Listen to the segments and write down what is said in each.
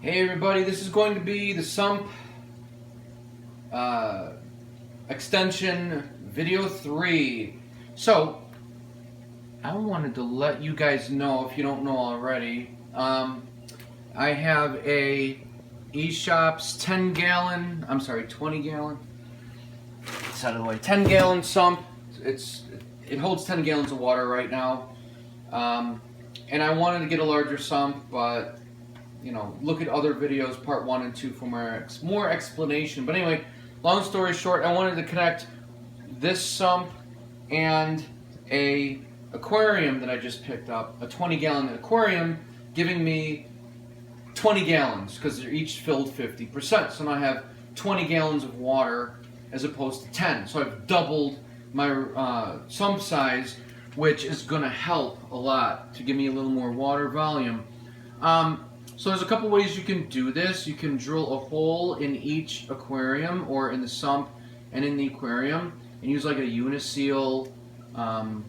Hey everybody, this is going to be the sump extension video 3. So, I wanted to let you guys know, if you don't know already, I have a eShop's 20 gallon, it's out of the way, 10 gallon sump. It holds 10 gallons of water right now. And I wanted to get a larger sump, but you know, look at other videos, part 1 and 2 for more explanation. But anyway, long story short, I wanted to connect this sump and a aquarium that I just picked up, a 20 gallon aquarium, giving me 20 gallons because they're each filled 50%. So now I have 20 gallons of water as opposed to 10. So I've doubled my sump size, which is going to help a lot to give me a little more water volume. So there's a couple ways you can do this. You can drill a hole in each aquarium, or in the sump and in the aquarium, and use like a uniseal and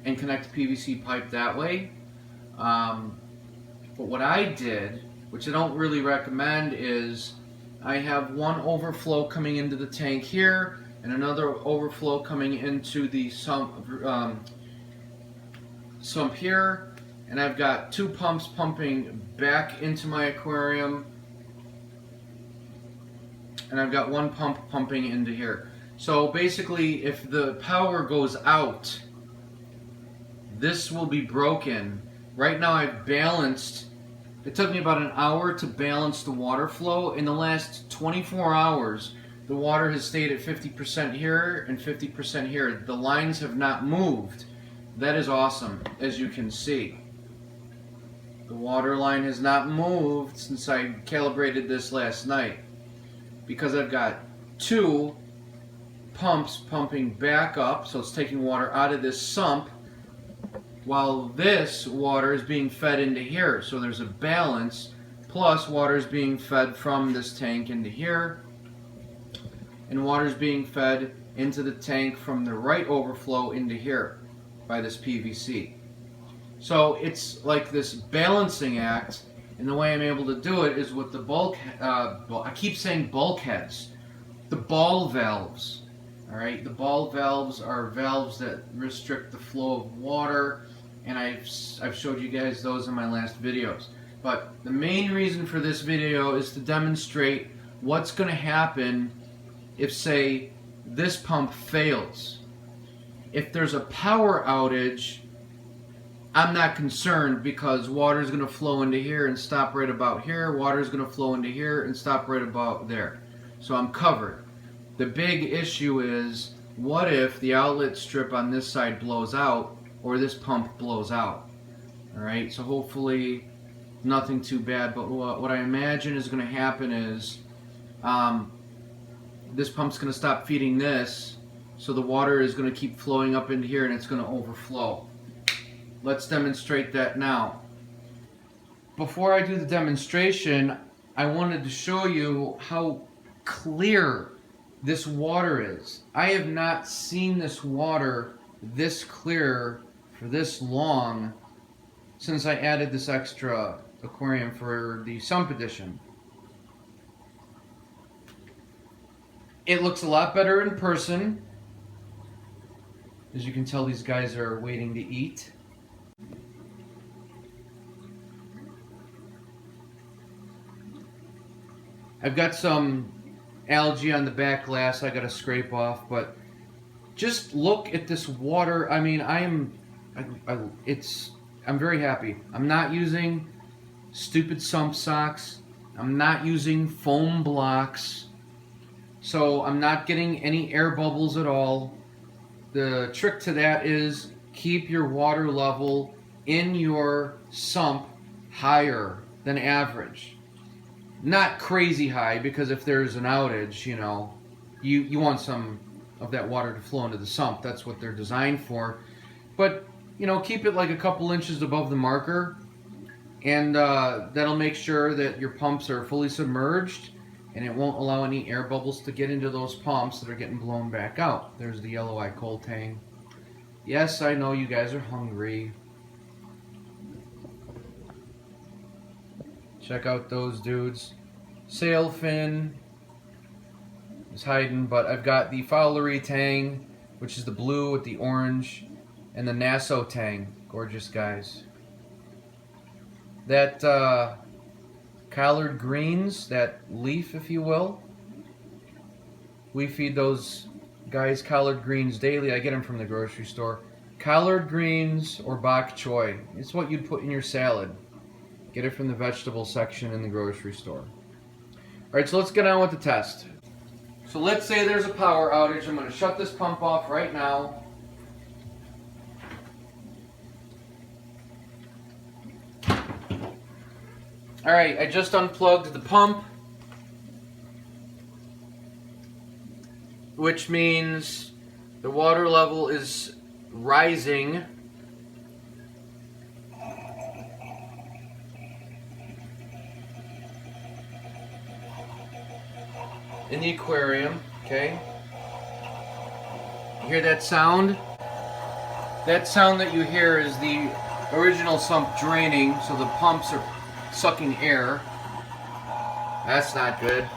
connect the PVC pipe that way. But what I did, which I don't really recommend, is I have one overflow coming into the tank here and another overflow coming into the sump here. And I've got 2 pumps pumping back into my aquarium, and I've got 1 pump pumping into here. So basically, if the power goes out, this will be broken. Right now I've balanced, it took me about an hour to balance the water flow. In the last 24 hours, the water has stayed at 50% here and 50% here. The lines have not moved. That is awesome, as you can see. The water line has not moved since I calibrated this last night, because I've got 2 pumps pumping back up, so it's taking water out of this sump while this water is being fed into here. So there's a balance, plus water is being fed from this tank into here, and water is being fed into the tank from the right overflow into here by this PVC. So it's like this balancing act, and the way I'm able to do it is with the I keep saying bulkheads, the ball valves. All right, the ball valves are valves that restrict the flow of water, and I've showed you guys those in my last videos. But the main reason for this video is to demonstrate what's going to happen if, say, this pump fails. If there's a power outage, I'm not concerned, because water is going to flow into here and stop right about here. Water is going to flow into here and stop right about there. So I'm covered. The big issue is, what if the outlet strip on this side blows out, or this pump blows out? Alright, so hopefully nothing too bad, but what I imagine is going to happen is this pump's going to stop feeding this, so the water is going to keep flowing up into here and it's going to overflow. Let's demonstrate that now. Before I do the demonstration, I wanted to show you how clear this water is. I have not seen this water this clear for this long since I added this extra aquarium for the sump edition. It looks a lot better in person. As you can tell, these guys are waiting to eat. I've got some algae on the back glass I gotta scrape off, but just look at this water. I mean, I'm very happy. I'm not using stupid sump socks. I'm not using foam blocks. So I'm not getting any air bubbles at all. The trick to that is keep your water level in your sump higher than average. Not crazy high, because if there's an outage, you know, you want some of that water to flow into the sump. That's what they're designed for. But, you know, keep it like a couple inches above the marker, and that'll make sure that your pumps are fully submerged, and it won't allow any air bubbles to get into those pumps that are getting blown back out. There's the yellow eye coal tang. Yes, I know you guys are hungry. Check out those dudes. Sailfin is hiding, but I've got the Fowlery Tang, which is the blue with the orange, and the Nassau Tang. Gorgeous guys. That collard greens, that leaf, if you will, we feed those guys collard greens daily. I get them from the grocery store. Collard greens or bok choy. It's what you'd put in your salad. Get it from the vegetable section in the grocery store. Alright, so let's get on with the test. So let's say there's a power outage. I'm going to shut this pump off right now. Alright, I just unplugged the pump, which means the water level is rising. In the aquarium, okay? You hear that sound? That sound that you hear is the original sump draining, so the pumps are sucking air. That's not good.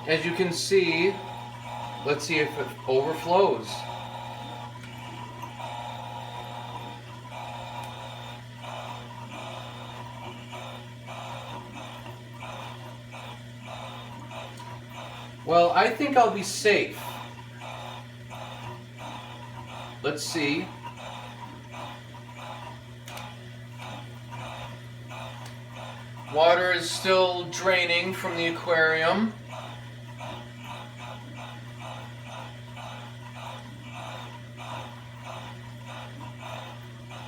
As you can see, let's see if it overflows. Well, I think I'll be safe. Let's see. Water is still draining from the aquarium.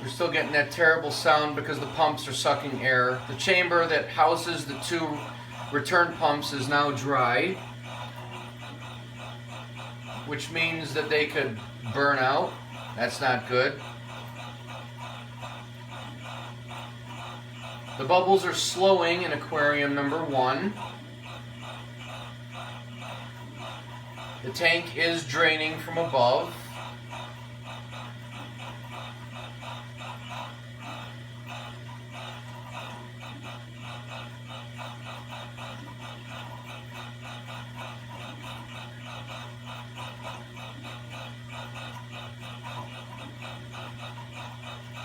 We're still getting that terrible sound because the pumps are sucking air. The chamber that houses the two return pumps is now dry, which means that they could burn out. That's not good. The bubbles are slowing in aquarium number 1. The tank is draining from above.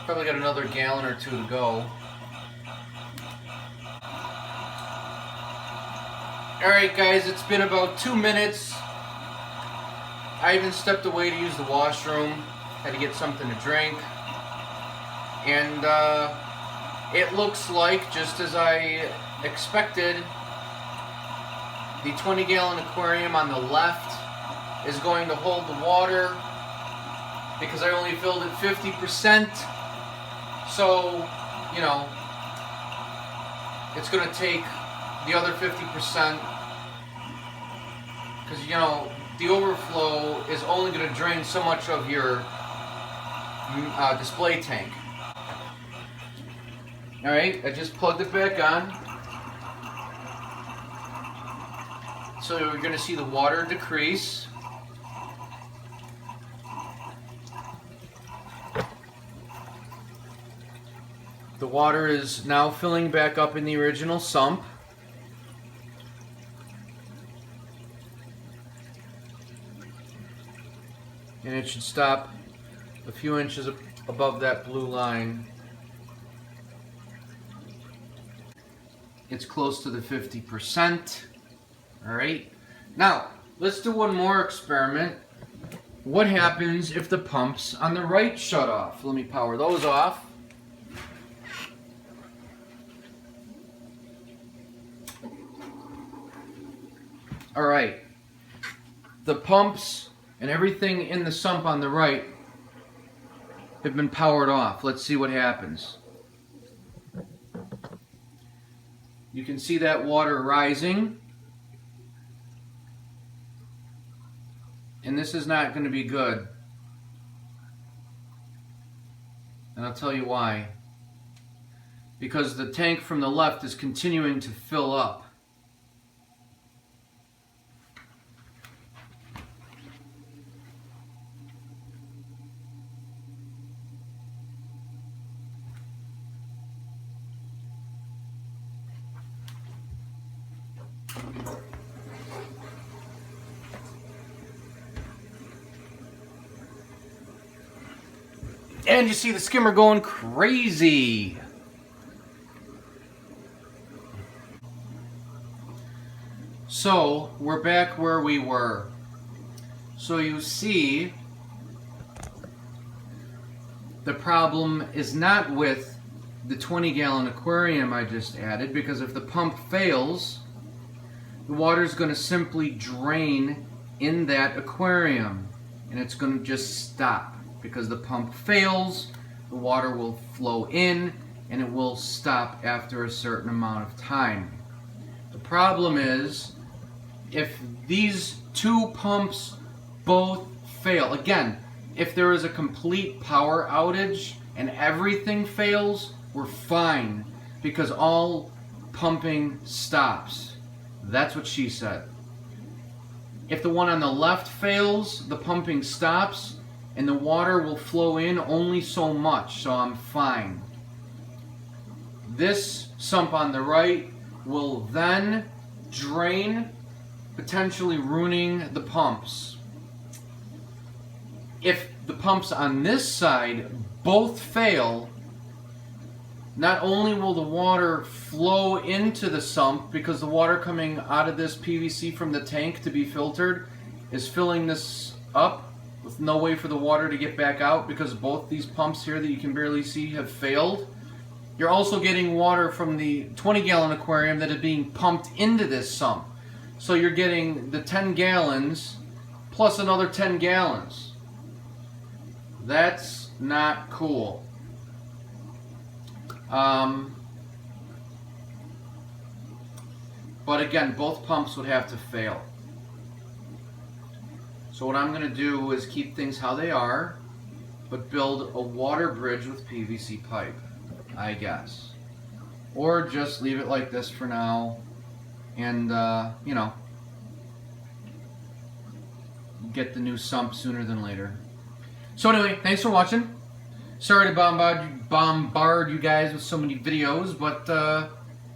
Probably got another gallon or two to go. Alright guys, it's been about 2 minutes. I even stepped away to use the washroom. Had to get something to drink. And it looks like, just as I expected, the 20-gallon aquarium on the left is going to hold the water because I only filled it 50%. So, you know, it's going to take the other 50%, because, you know, the overflow is only going to drain so much of your display tank. Alright, I just plugged it back on. So you're going to see the water decrease. The water is now filling back up in the original sump. And it should stop a few inches above that blue line. It's close to the 50%. Alright. Now, let's do one more experiment. What happens if the pumps on the right shut off? Let me power those off. Alright. The pumps and everything in the sump on the right have been powered off. Let's see what happens. You can see that water rising. And this is not going to be good. And I'll tell you why. Because the tank from the left is continuing to fill up. And you see the skimmer going crazy. So, we're back where we were. So you see, the problem is not with the 20-gallon aquarium I just added, because if the pump fails, the water is going to simply drain in that aquarium, and it's going to just stop. Because the pump fails, the water will flow in, and it will stop after a certain amount of time. The problem is, if these two pumps both fail, again, if there is a complete power outage and everything fails, we're fine, because all pumping stops. That's what she said. If the one on the left fails, the pumping stops, and the water will flow in only so much, so I'm fine. This sump on the right will then drain, potentially ruining the pumps. If the pumps on this side both fail, not only will the water flow into the sump, because the water coming out of this PVC from the tank to be filtered is filling this up with no way for the water to get back out, because both these pumps here that you can barely see have failed. You're also getting water from the 20-gallon aquarium that is being pumped into this sump. So you're getting the 10 gallons plus another 10 gallons. That's not cool. But again, both pumps would have to fail. So what I'm going to do is keep things how they are, but build a water bridge with PVC pipe, I guess. Or just leave it like this for now, and, you know, get the new sump sooner than later. So anyway, thanks for watching. Sorry to bombard you guys with so many videos, but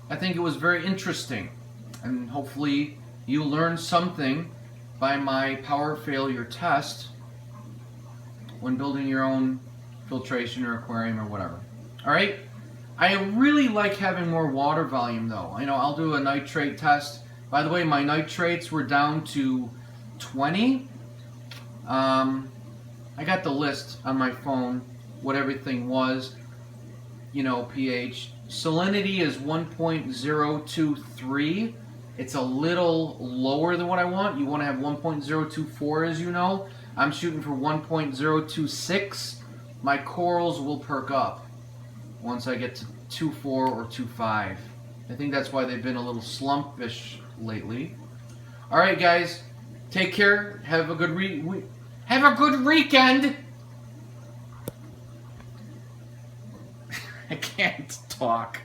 I think it was very interesting. And hopefully you learned something by my power failure test when building your own filtration or aquarium or whatever. Alright? I really like having more water volume though. You know, I'll do a nitrate test. By the way, my nitrates were down to 20. I got the list on my phone, what everything was. You know, pH. Salinity is 1.023. It's a little lower than what I want. You want to have 1.024, as you know. I'm shooting for 1.026. My corals will perk up once I get to 2.4 or 2.5. I think that's why they've been a little slumpish lately. All right, guys, take care. Have a good weekend. I can't talk.